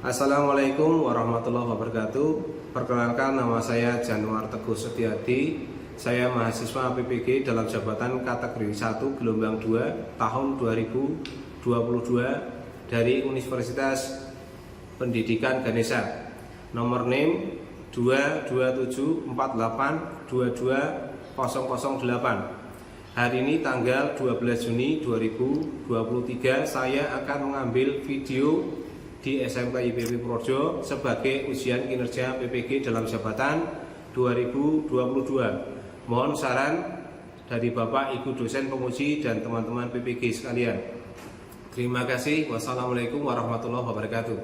Assalamualaikum warahmatullahi wabarakatuh. Perkenalkan, nama saya Januar Teguh Setiadi. Saya mahasiswa PPG dalam jabatan kategori 1 gelombang 2 tahun 2022 dari Universitas Pendidikan Ganesha. Nomor NIM 22748220008. Hari ini tanggal 12 Juni 2023 saya akan mengambil video di SMK IPB Purworejo sebagai ujian kinerja PPG dalam jabatan 2022. Mohon saran dari Bapak Ibu dosen penguji dan teman-teman PPG sekalian. Terima kasih. Wassalamualaikum warahmatullahi wabarakatuh.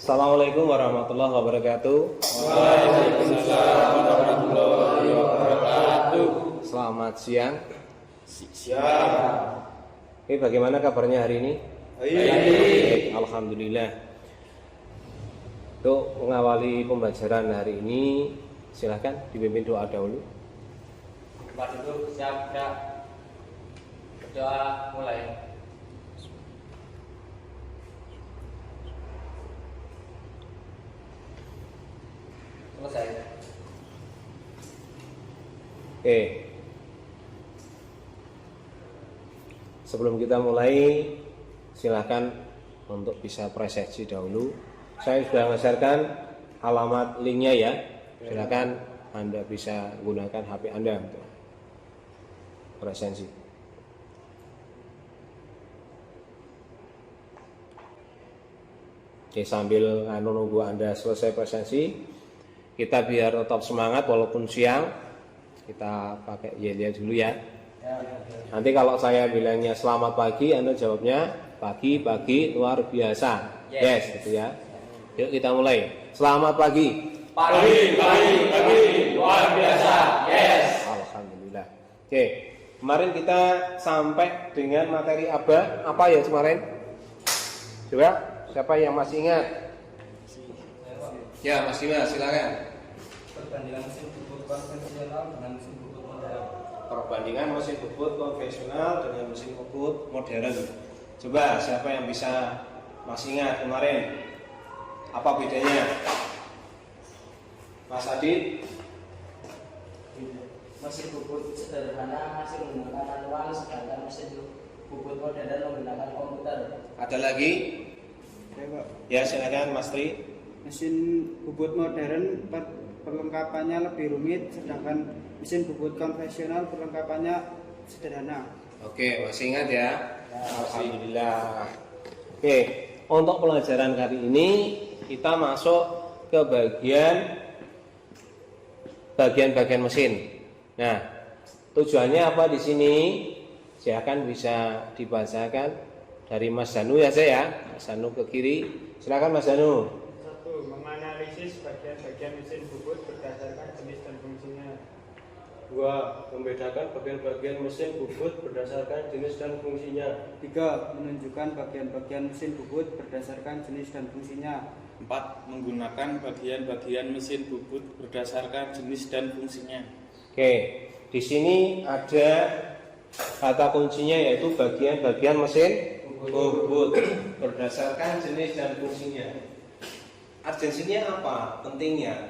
Assalamualaikum warahmatullahi wabarakatuh. Waalaikumsalam warahmatullahi wabarakatuh. Selamat siang. Siang. Oke, bagaimana kabarnya hari ini? Baik. Alhamdulillah. Untuk mengawali pembelajaran hari ini, silahkan dipimpin doa dahulu. Tempat duduk siap, siap. Doa mulai. Selesai. Oke. Sebelum kita mulai, silakan untuk bisa presensi dahulu. Saya sudah mengeserkan alamat linknya ya. Silakan Anda bisa gunakan HP Anda untuk presensi. Oke, sambil menunggu Anda selesai presensi, kita biar tetap semangat walaupun siang, kita pakai yel dulu ya. Nanti kalau saya bilangnya selamat pagi, Anda jawabnya pagi luar biasa. Yes, gitu ya. Yuk kita mulai. Selamat pagi. Pagi luar biasa. Yes. Alhamdulillah. Oke, kemarin kita sampai dengan materi apa ya kemarin? Coba, siapa yang masih ingat? Ya, Mas Dimas, silakan. Perbandingan mesin bubut konvensional dengan mesin bubut modern. Perbandingan mesin bubut konvensional dengan mesin bubut modern. Coba siapa yang bisa masih ingat kemarin? Apa bedanya? Mas Adit? Mesin bubut sederhana masih menggunakan manual, sedangkan mesin bubut modern menggunakan komputer. Ada lagi? Ya, silakan Mas Tri. Mesin bubut modern perlengkapannya lebih rumit, sedangkan mesin bubut konvensional perlengkapannya sederhana. Oke, masih ingat ya? Alhamdulillah. Oke, untuk pelajaran kali ini kita masuk ke bagian mesin. Nah, tujuannya apa di sini? Silakan bisa dibacakan dari Mas Danu ya saya. Mas Danu ke kiri. Silakan Mas Danu. Menganalisis bagian-bagian mesin bubut berdasarkan jenis dan fungsinya. 2. Membedakan bagian-bagian mesin bubut berdasarkan jenis dan fungsinya. 3. Menunjukkan bagian-bagian mesin bubut berdasarkan jenis dan fungsinya. 4. Menggunakan bagian-bagian mesin bubut berdasarkan jenis dan fungsinya. Oke, di sini ada kata kuncinya yaitu bagian-bagian mesin bubut berdasarkan jenis dan fungsinya. Urgensinya apa? Pentingnya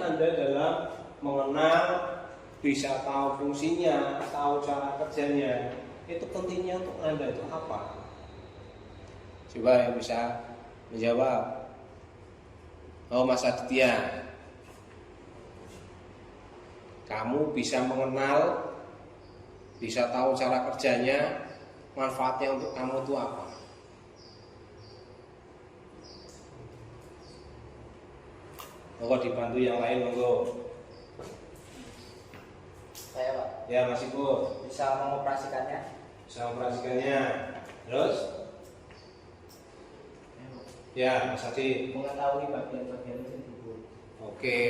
Anda dalam mengenal, bisa tahu fungsinya, tahu cara kerjanya. Itu pentingnya untuk Anda itu apa? Coba yang bisa menjawab. Oh, Mas Aditya, kamu bisa mengenal, bisa tahu cara kerjanya, manfaatnya untuk kamu itu apa? Monggo dibantu yang lain, monggo. Saya Pak, Ya, Mas Ibu, bisa mengoperasikannya. bisa mengoperasikannya. Terus? Ya, Mas Adi. Mengetahui bagian-bagian mesin bubut. Oke.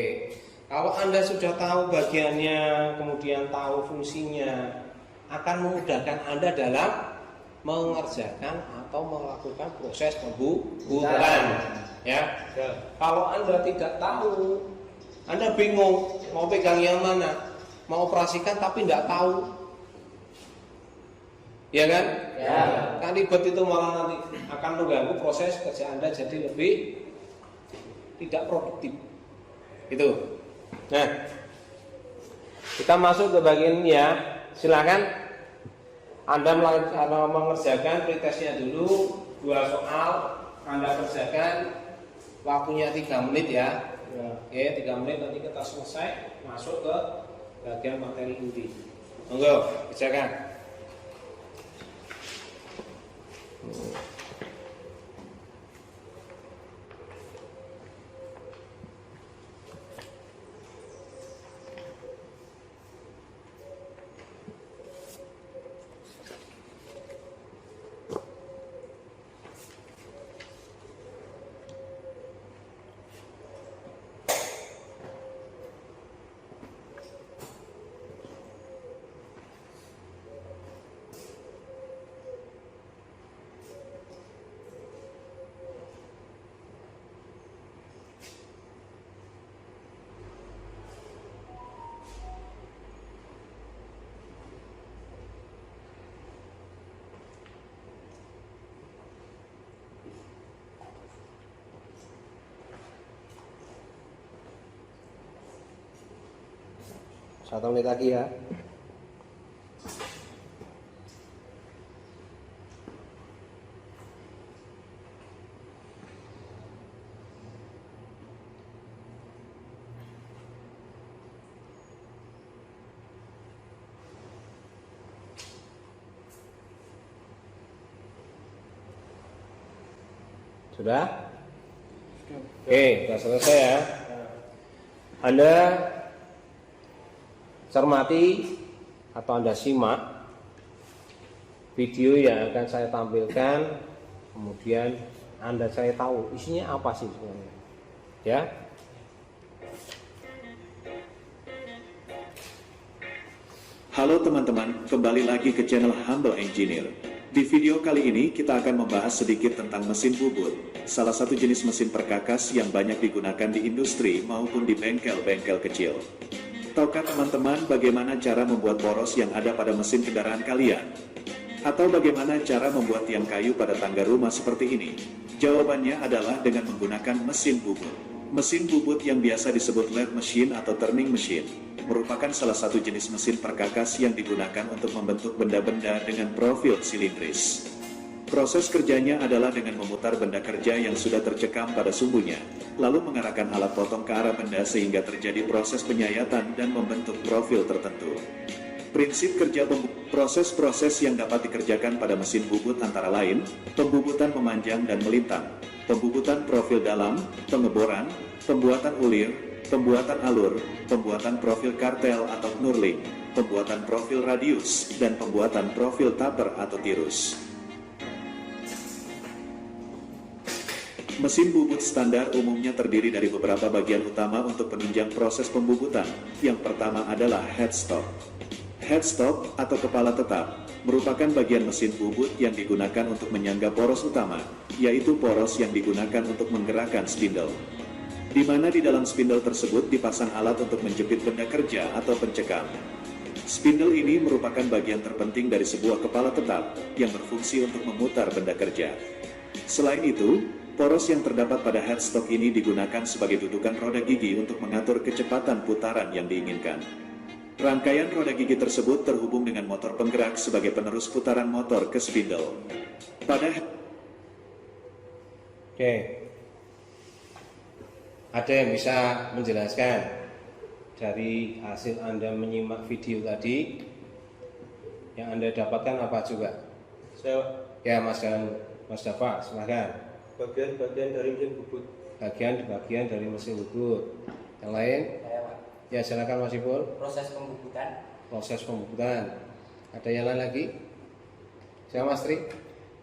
Kalau Anda sudah tahu bagiannya, kemudian tahu fungsinya, akan memudahkan Anda dalam mengerjakan atau melakukan proses pembuatan. Ya. Kalau Anda tidak tahu, Anda bingung mau pegang yang mana. mengoperasikan tapi tidak tahu, ya kan? Ya. Kan ribet itu, malah nanti akan mengganggu proses kerja Anda jadi lebih tidak produktif. Itu. Nah, kita masuk ke bagian ya. Silakan Anda mengerjakan pretestnya dulu, 2 soal Anda kerjakan, waktunya 3 menit ya. Oke, 3 menit nanti kita selesai, masuk ke bagian materi inti. Monggo, kerjakan. Satu menit lagi ya. Sudah? Oke, sudah selesai ya. Anda cermati atau Anda simak video yang akan saya tampilkan, kemudian Anda saya tahu isinya apa sih sebenarnya. Ya. Halo teman-teman, kembali lagi ke channel Humble Engineer. Di video kali ini kita akan membahas sedikit tentang mesin bubut, salah satu jenis mesin perkakas yang banyak digunakan di industri maupun di bengkel-bengkel kecil. Tahukah teman-teman bagaimana cara membuat poros yang ada pada mesin kendaraan kalian? Atau bagaimana cara membuat tiang kayu pada tangga rumah seperti ini? Jawabannya adalah dengan menggunakan mesin bubut. Mesin bubut yang biasa disebut lathe machine atau turning machine merupakan salah satu jenis mesin perkakas yang digunakan untuk membentuk benda-benda dengan profil silindris. Proses kerjanya adalah dengan memutar benda kerja yang sudah tercekam pada sumbunya, lalu mengarahkan alat potong ke arah benda sehingga terjadi proses penyayatan dan membentuk profil tertentu. Prinsip kerja proses-proses yang dapat dikerjakan pada mesin bubut antara lain, pembubutan memanjang dan melintang, pembubutan profil dalam, pengeboran, pembuatan ulir, pembuatan alur, pembuatan profil kartel atau knurling, pembuatan profil radius, dan pembuatan profil taper atau tirus. Mesin bubut standar umumnya terdiri dari beberapa bagian utama untuk penunjang proses pembubutan. Yang pertama adalah headstock. Headstock atau kepala tetap merupakan bagian mesin bubut yang digunakan untuk menyangga poros utama, yaitu poros yang digunakan untuk menggerakkan spindle. Di mana di dalam spindle tersebut dipasang alat untuk menjepit benda kerja atau pencekam. Spindle ini merupakan bagian terpenting dari sebuah kepala tetap yang berfungsi untuk memutar benda kerja. Selain itu, poros yang terdapat pada headstock ini digunakan sebagai dudukan roda gigi untuk mengatur kecepatan putaran yang diinginkan. Rangkaian roda gigi tersebut terhubung dengan motor penggerak sebagai penerus putaran motor ke spindle. Oke. Ada yang bisa menjelaskan dari hasil Anda menyimak video tadi, yang Anda dapatkan apa juga? Saya Ya, Mas Dafa, silakan. bagian-bagian dari mesin bubut. Bagian dari mesin bubut. Yang lain? Saya, Pak. Ya, silakan Mas Ipul. Proses pembubutan. Proses pembubutan. Ada yang lain lagi? Saya Mas Tri.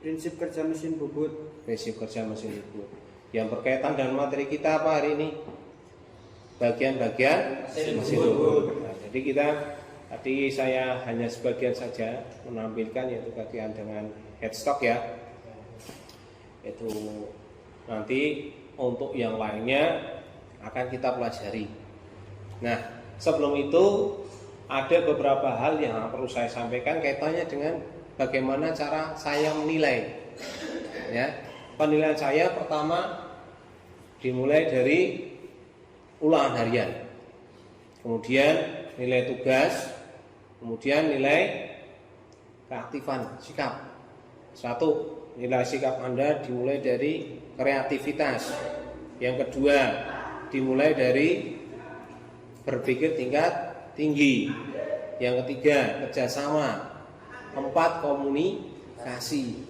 Prinsip kerja mesin bubut. Prinsip kerja mesin bubut. Yang berkaitan dengan materi kita apa hari ini? Bagian-bagian mesin bubut. Nah, jadi tadi saya hanya sebagian saja menampilkan, yaitu bagian dengan headstock ya. Itu nanti untuk yang lainnya akan kita pelajari. Nah, sebelum itu ada beberapa hal yang perlu saya sampaikan kaitannya dengan bagaimana cara saya menilai. Ya, penilaian saya pertama dimulai dari ulangan harian, kemudian nilai tugas, kemudian nilai keaktifan sikap. Satu, nilai sikap Anda dimulai dari kreativitas. Yang kedua, dimulai dari berpikir tingkat tinggi. Yang ketiga, kerjasama. Keempat, komunikasi.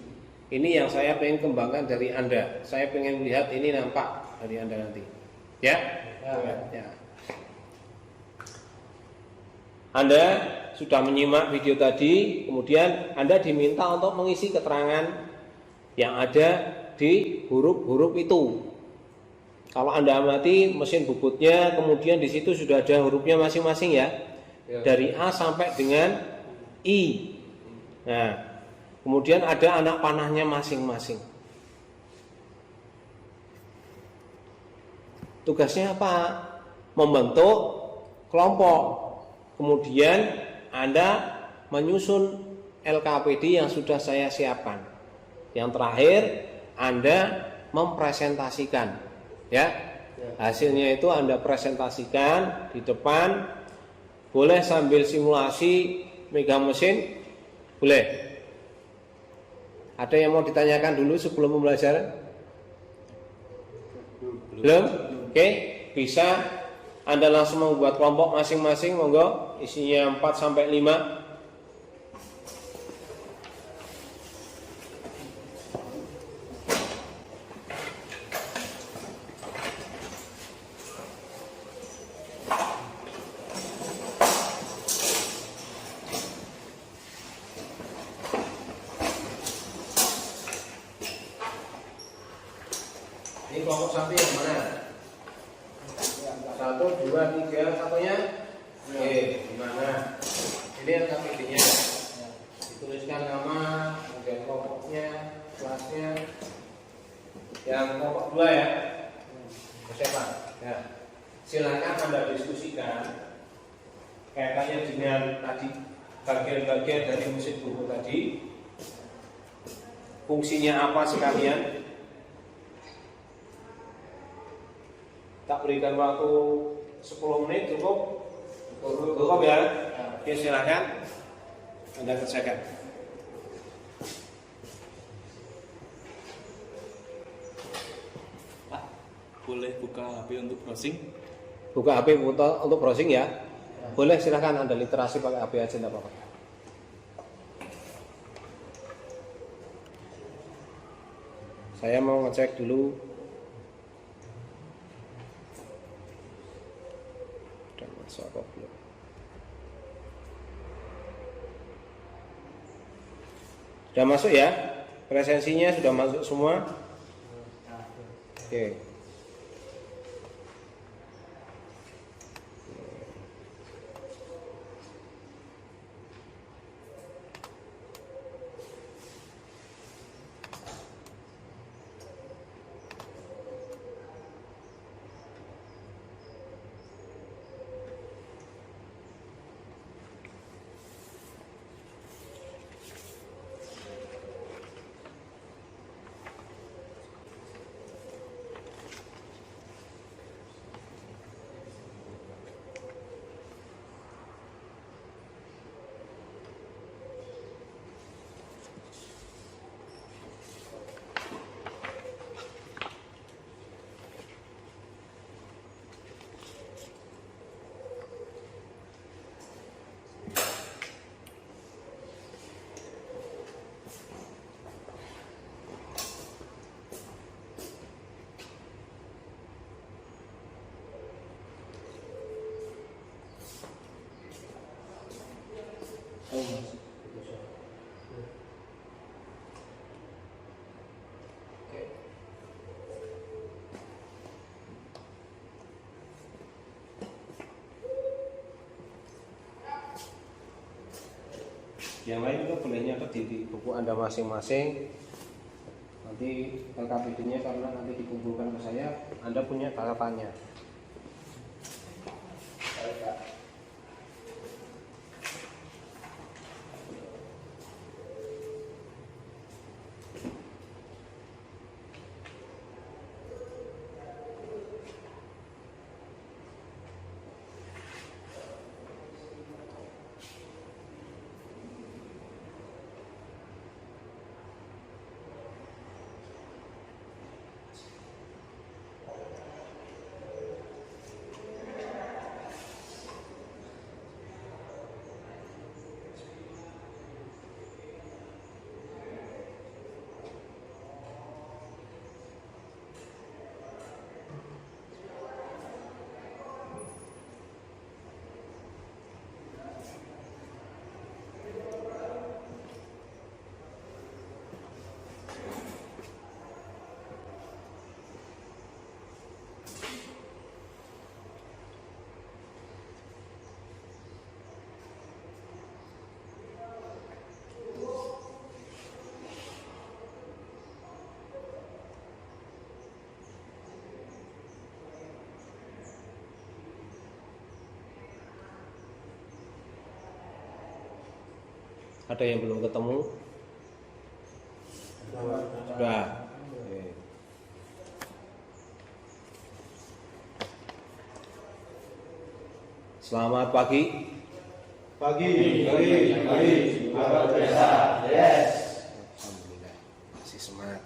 Ini yang saya pengen kembangkan dari Anda. Saya pengen lihat ini nampak dari Anda nanti. Ya? Ya. Anda sudah menyimak video tadi, kemudian Anda diminta untuk mengisi keterangan yang ada di huruf-huruf itu. Kalau Anda amati mesin bubutnya, kemudian di situ sudah ada hurufnya masing-masing ya, dari A sampai dengan I. Nah, kemudian ada anak panahnya masing-masing. Tugasnya apa? Membentuk kelompok. Kemudian Anda menyusun LKPD yang sudah saya siapkan. Yang terakhir, Anda mempresentasikan. Ya, hasilnya itu Anda presentasikan di depan. Boleh sambil simulasi megang mesin, boleh. Ada yang mau ditanyakan dulu sebelum pembelajaran? Belum? Oke, bisa Anda langsung membuat kelompok masing-masing, monggo, isinya 4 sampai 5. Ini kelompok satu yang mana? 1, 2, 3, satunya? Oke, gimana? Ini LKPD-nya. Dituliskan nama, kemudian kelompoknya, kelasnya. Yang kelompok 2 ya? Siapa? Ya. Silakan Anda diskusikan kaitannya dengan tadi bagian-bagian dari mesin bubut tadi. Fungsinya apa sekalian? Tak berikan waktu 10 menit cukup? Cukup ya? Oke, silakan Anda kerjakan. Pak, boleh buka HP untuk browsing? Buka HP untuk browsing ya? Boleh, silakan Anda literasi pakai HP aja, tidak apa-apa. Saya mau ngecek dulu. Udah masuk apa belum? Sudah masuk ya? Presensinya sudah masuk semua? Oke. Yang lain itu boleh nyatet di buku Anda masing-masing. Nanti LKPD-nya karena nanti dikumpulkan ke saya, Anda punya catatannya. Ada yang belum ketemu? Sudah. Oke. Selamat pagi. Pagi. Luar biasa. Yes. Alhamdulillah. Masih semangat.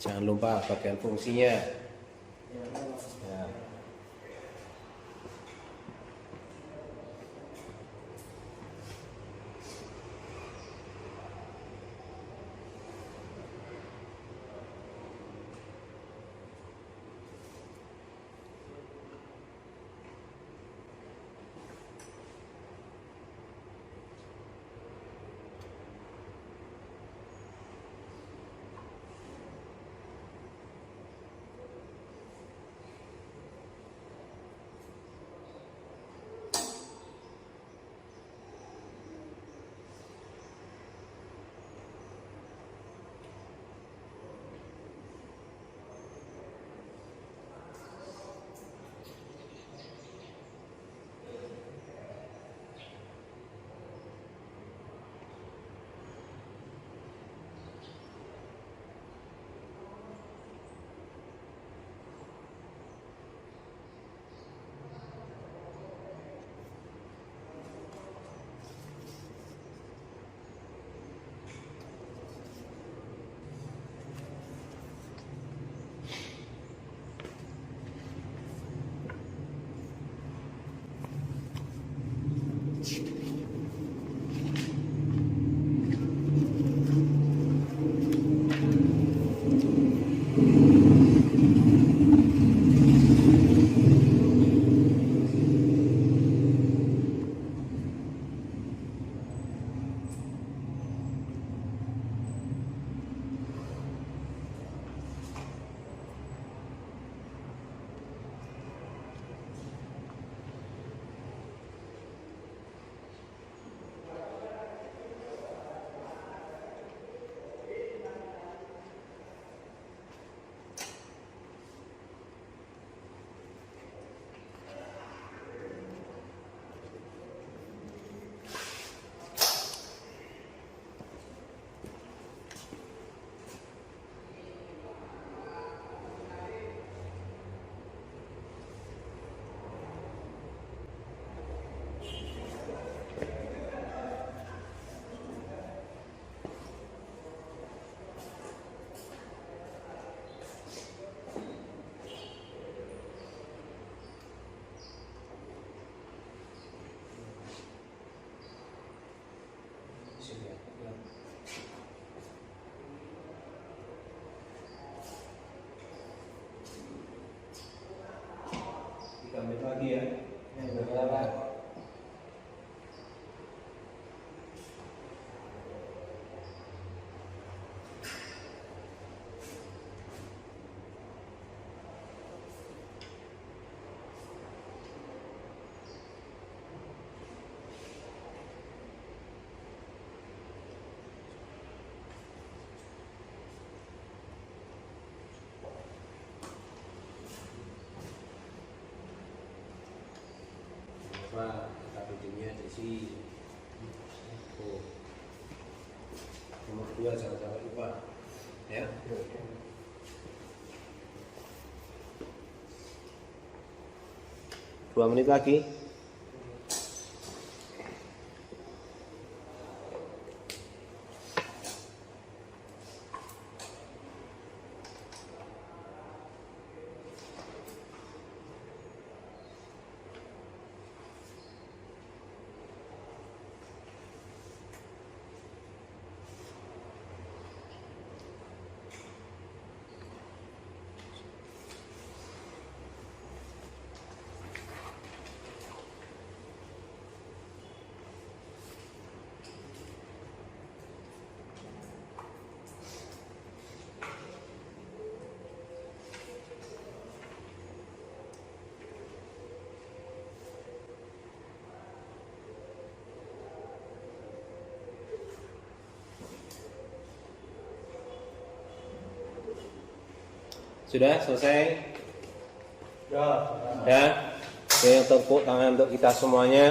Jangan lupa bagian fungsinya. Ya. 3 menit lagi ya. Kita bikinnya di sini. Oh. Nomor 2 jangan sampai lupa ya. 2 menit lagi. Sudah selesai? Ya. Oke, tepuk tangan untuk kita semuanya.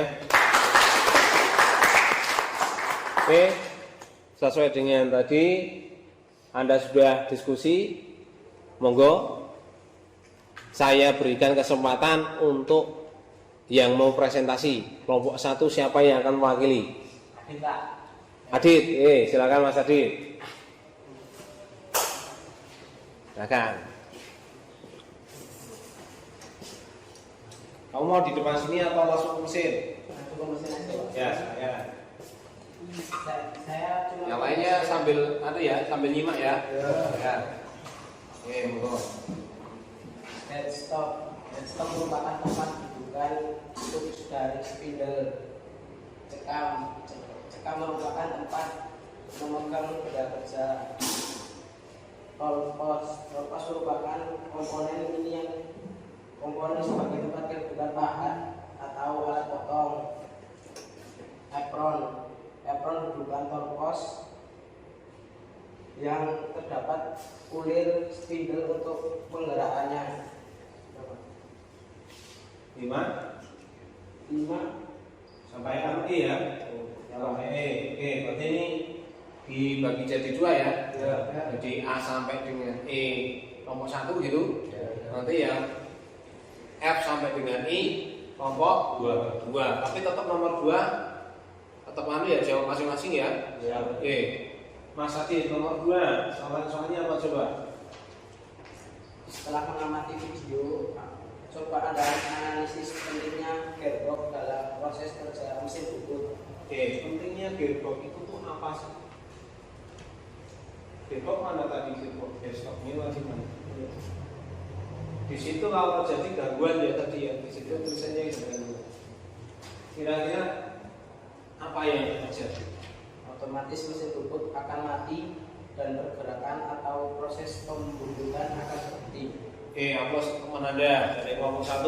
Oke, sesuai dengan tadi Anda sudah diskusi, monggo saya berikan kesempatan untuk yang mau presentasi. Kelompok 1 siapa yang akan mewakili? Adit, silakan Mas Adit. Silakan. Kamu mau di depan sini atau langsung ke mesin? Aku ke mesin aja, Pak. Ya, saya. Saya cuma Yang lainnya sambil sambil nyimak ya. Ya. Oke, monggo. Headstock merupakan tempat dudukan untuk dari spindle. Cekam merupakan tempat memegang benda kerja. Rolpos merupakan komponen ini yang komponen sebagai tempat kedudukan bahan atau alat potong. Apron dudukan tolpos yang terdapat kulir spindle untuk penggerakannya. 5 sampai E ya. Sampai E. Oke, berarti ini dibagi jadi 2 ya. Jadi A sampai dengan E kelompok 1 gitu. Nanti ya F sampai dengan I kelompok 2. Tapi tetap nomor 2 tetap ya jawab masing-masing ya. Oke. Mas Adi nomor 2 soalnya apa coba? Setelah mengamati video, coba Anda analisis pentingnya gearbox dalam proses kerja mesin bubut. Oke, pentingnya gearbox itu tuh apa sih? Gearbox mana tadi gearbox? Desktop ini lagi mana? Di situ kalau terjadi gangguan ya tadi ya, di situ tulisannya gangguan. Kira-kira apa yang terjadi? Otomatis mesin bubut akan mati dan pergerakan atau proses pembubutan akan berhenti. Oke, aplaus teman Anda dari kelompok 1.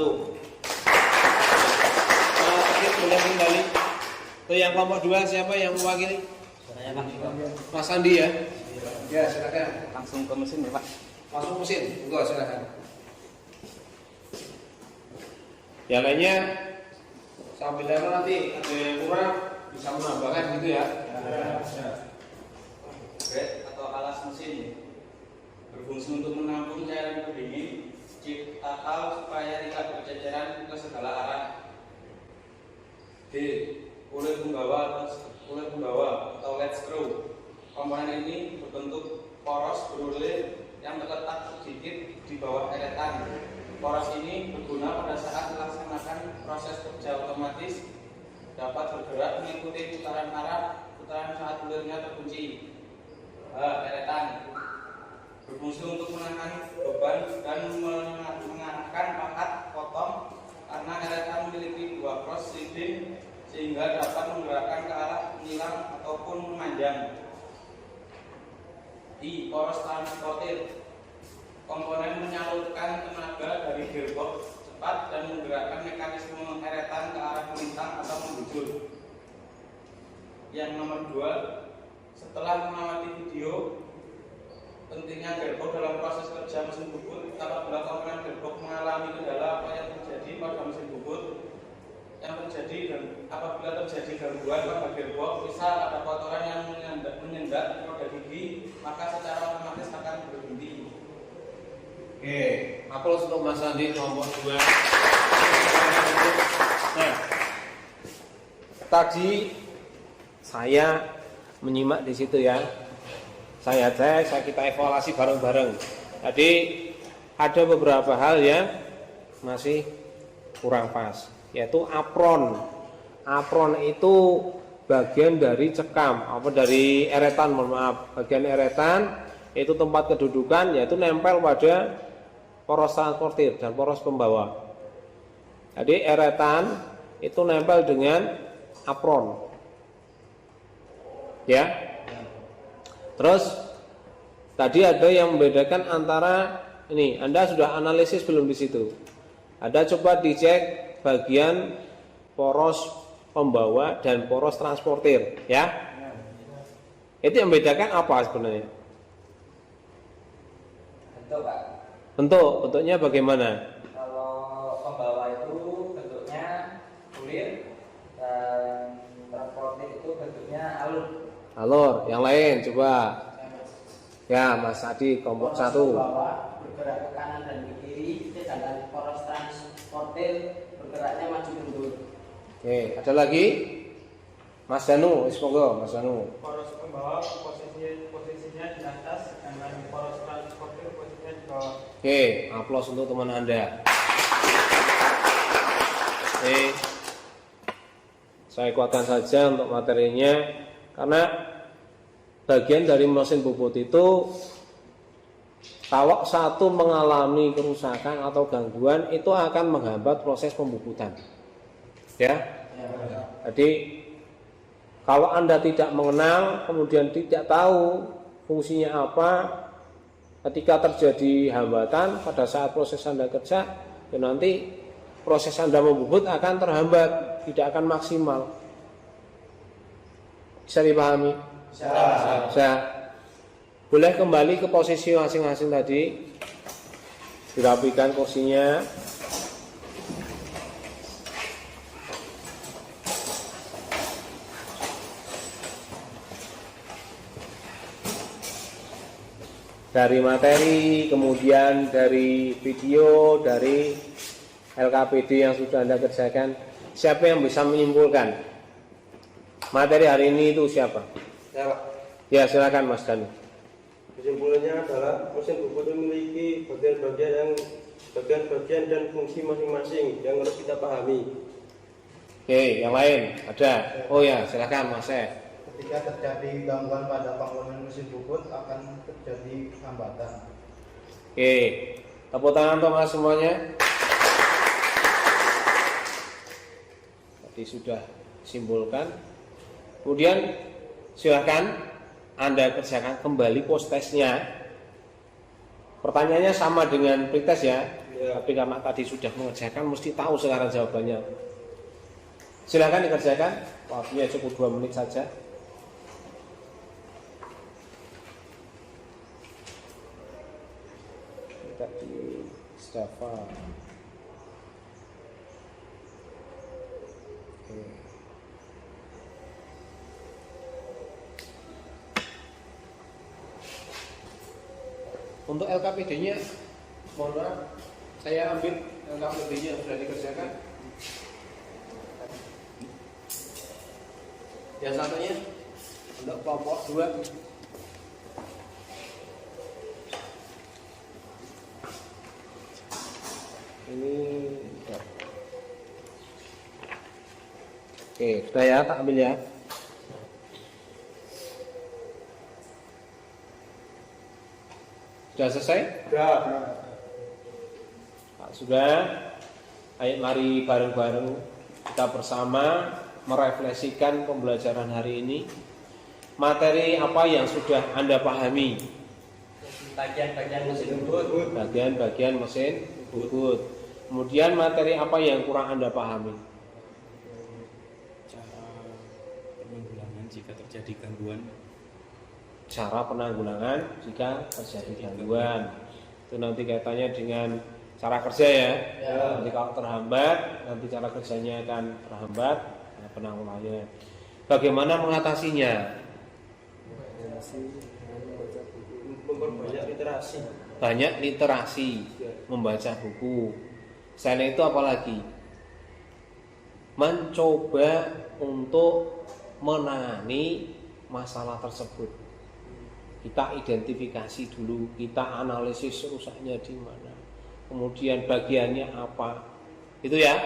Boleh kembali. Itu yang kelompok 2 siapa yang mewakili? Saya Pak. Mas Andi ya? Ya, silakan. Langsung ke mesin ya Pak. Langsung mesin, enggak silakan. Yang lainnya sambil nanti ada yang kurang bisa menambahkan gitu ya. Bed atau alas mesin berfungsi untuk menampung cairan pendingin atau supaya tidak berceceran ke segala arah. D. Kulit pembawa atau lead screw. Komponen ini berbentuk poros berulur yang terletak sedikit di bawah eretan. Poros ini berguna pada saat melaksanakan proses kerja otomatis, dapat bergerak mengikuti putaran saat ulurnya terkunci. Eretan berfungsi untuk menahan beban dan mengarahkan pahat potong membawa cross sliding sehingga dapat menggerakkan ke arah menyilang ataupun memanjang. I. Poros transportir. Komponen menyalurkan tenaga dari gearbox cepat dan menggerakkan mekanisme eretan ke arah melintang atau membujur. Yang nomor 2, setelah mengamati video pentingnya gearbox dalam proses kerja mesin bubut, apabila komponen gearbox mengalami kendala apa yang terjadi pada mesin bubut apabila terjadi gangguan pada gearbox, misal ada kotoran yang menyendat roda gigi, maka secara otomatis akan berhenti. Oke, aplaus untuk Mas Andi kelompok 2. Nah, tadi saya menyimak di situ ya. Saya kita evaluasi bareng-bareng. Tadi ada beberapa hal yang masih kurang pas, yaitu apron. Apron itu bagian dari cekam, dari eretan, mohon maaf. Bagian eretan itu tempat kedudukan, yaitu nempel pada poros transportir dan poros pembawa. Jadi eretan itu nempel dengan apron. Ya. Terus tadi ada yang membedakan antara ini, Anda sudah analisis belum di situ? Anda coba dicek bagian poros pembawa dan poros transportir, ya. Itu yang membedakan apa sebenarnya? Bentuk, Pak. Bentuknya bagaimana? Kalau pembawa itu bentuknya bulir dan transportir itu bentuknya alur. Alur, yang lain coba. Ya, Mas Adi kelompok 1. Pembawa bergerak ke kanan dan ke kiri, sedangkan poros transportir bergeraknya maju mundur. Oke, ada lagi? Mas Danu, monggo Mas Danu. Poros pembawa posisinya di atas, sedangkan poros transportir posisinya di bawah. Oke, aplaus untuk teman Anda. Oke, saya kuatkan saja untuk materinya, karena bagian dari mesin bubut itu kalau satu mengalami kerusakan atau gangguan itu akan menghambat proses pembubutan. Ya. Jadi kalau Anda tidak mengenal, kemudian tidak tahu fungsinya apa, ketika terjadi hambatan pada saat proses Anda kerja, ya nanti proses Anda membubut akan terhambat, tidak akan maksimal. Bisa dipahami? Bisa. Boleh kembali ke posisi masing-masing tadi. Dirapikan kursinya. Dari materi, kemudian dari video, dari LKPD yang sudah Anda kerjakan, siapa yang bisa menyimpulkan materi hari ini itu siapa? Ya, Pak. Ya, silakan Mas Danu. Kesimpulannya adalah mesin bubut memiliki bagian-bagian dan fungsi masing-masing yang harus kita pahami. Oke, yang lain ada? Oh ya, silakan Mas. Ketika terjadi gangguan pada komponen mesin bubut akan terjadi hambatan. Oke, tepuk tangan untuk Mas semuanya. Tadi sudah simpulkan. Kemudian silakan Anda kerjakan kembali post testnya. Pertanyaannya sama dengan pretest ya. Tapi karena tadi sudah mengerjakan, mesti tahu sekarang jawabannya. Silakan dikerjakan. Waktunya cukup 2 menit saja. Kita di Java. Untuk LKPD-nya, mohon maaf, saya ambil LKPD-nya yang sudah dikerjakan. Yang satunya untuk kelompok 2. Ini ya. Oke, sudah ya, tak ambil ya. Sudah selesai? Sudah. Sudah. Ayo mari bareng-bareng kita bersama merefleksikan pembelajaran hari ini. Materi apa yang sudah Anda pahami? Bagian-bagian mesin bubut. Bagian-bagian mesin bubut. Kemudian materi apa yang kurang Anda pahami? Cara penanggulangan jika terjadi gangguan. Cara penanggulangan jika terjadi gangguan. Itu nanti kaitannya dengan cara kerja ya. Nanti kalau terhambat, nanti cara kerjanya akan terhambat, penanggulangannya. Bagaimana mengatasinya? Memperbanyak literasi. Banyak literasi, membaca buku. Selain itu apalagi? Mencoba untuk menangani masalah tersebut. Kita identifikasi dulu, kita analisis rusaknya di mana. Kemudian bagiannya apa. Itu ya?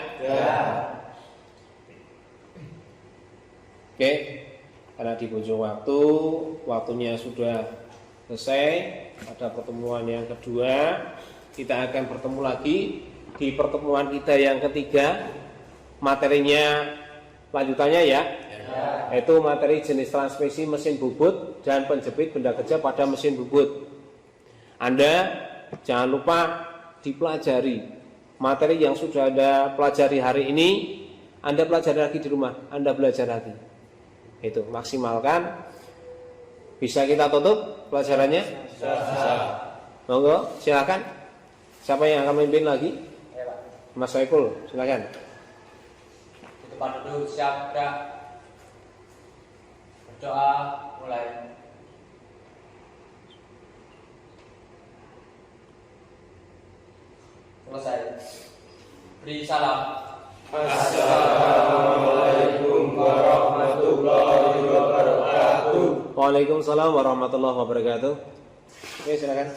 Oke. Karena di ujung waktunya sudah selesai. Pada pertemuan yang kedua, kita akan bertemu lagi di pertemuan kita yang ketiga. Materinya lanjutannya ya, yaitu materi jenis transmisi mesin bubut dan penjepit benda kerja pada mesin bubut. Anda jangan lupa dipelajari materi yang sudah Anda pelajari hari ini. Anda pelajari lagi di rumah, Anda belajar lagi. Itu maksimalkan. Bisa kita tutup pelajarannya? Bisa. Monggo, silakan. Siapa yang akan memimpin lagi? Mas Saiful, silakan. Di tempat duduk siap gerak. Berdoa mulai. Selesai. Beri salam. Assalamualaikum warahmatullahi wabarakatuh. Waalaikumsalam warahmatullahi wabarakatuh. Oke, silakan.